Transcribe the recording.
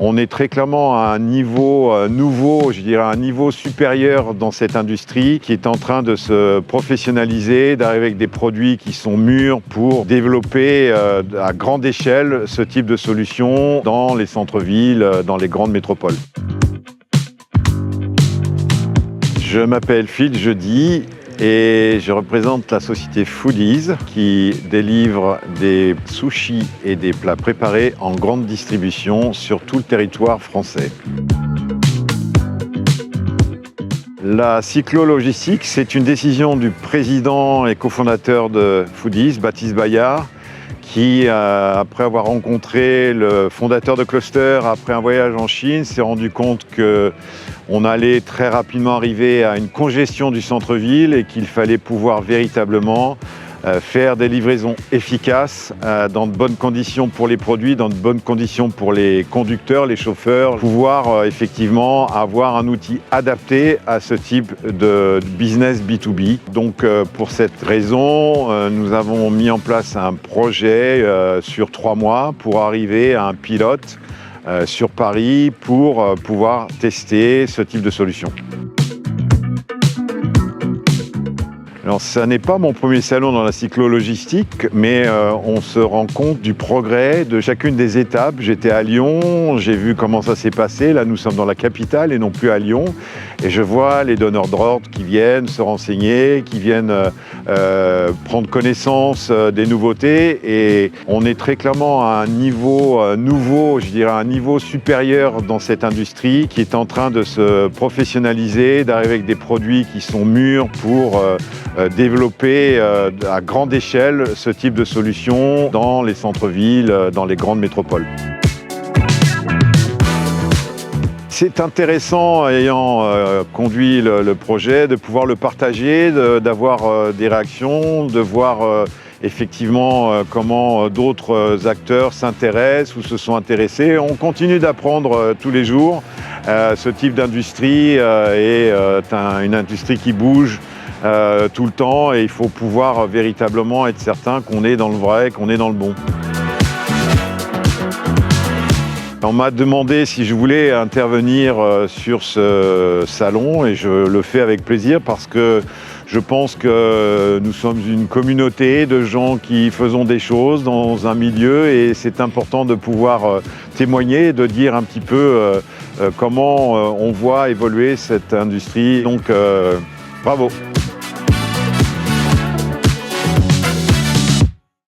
On est très clairement à un niveau nouveau, je dirais un niveau supérieur dans cette industrie qui est en train de se professionnaliser, d'arriver avec des produits qui sont mûrs pour développer à grande échelle ce type de solution dans les centres-villes, dans les grandes métropoles. Je m'appelle Phil Jeudi et je représente la société Foodies qui délivre des sushis et des plats préparés en grande distribution sur tout le territoire français. La cyclo-logistique, c'est une décision du président et cofondateur de Foodies, Baptiste Bayard, qui, après avoir rencontré le fondateur de Cluster, après un voyage en Chine, s'est rendu compte qu'on allait très rapidement arriver à une congestion du centre-ville et qu'il fallait pouvoir véritablement faire des livraisons efficaces dans de bonnes conditions pour les produits, dans de bonnes conditions pour les conducteurs, les chauffeurs, pouvoir effectivement avoir un outil adapté à ce type de business B2B. Donc pour cette raison, nous avons mis en place un projet sur 3 mois pour arriver à un pilote sur Paris pour pouvoir tester ce type de solution. Alors, ça n'est pas mon premier salon dans la cyclo-logistique, mais on se rend compte du progrès de chacune des étapes. J'étais à Lyon, j'ai vu comment ça s'est passé. Là, nous sommes dans la capitale et non plus à Lyon. Et je vois les donneurs d'ordre qui viennent se renseigner, qui viennent prendre connaissance des nouveautés. Et on est très clairement à un niveau nouveau, je dirais un niveau supérieur dans cette industrie qui est en train de se professionnaliser, d'arriver avec des produits qui sont mûrs pour développer à grande échelle ce type de solution dans les centres-villes, dans les grandes métropoles. C'est intéressant, ayant conduit le projet, de pouvoir le partager, d'avoir des réactions, de voir effectivement comment d'autres acteurs s'intéressent ou se sont intéressés. On continue d'apprendre tous les jours. Ce type d'industrie est une industrie qui bouge tout le temps et il faut pouvoir véritablement être certain qu'on est dans le vrai, qu'on est dans le bon. On m'a demandé si je voulais intervenir sur ce salon et je le fais avec plaisir parce que je pense que nous sommes une communauté de gens qui faisons des choses dans un milieu et c'est important de pouvoir témoigner, de dire un petit peu comment on voit évoluer cette industrie. Donc bravo!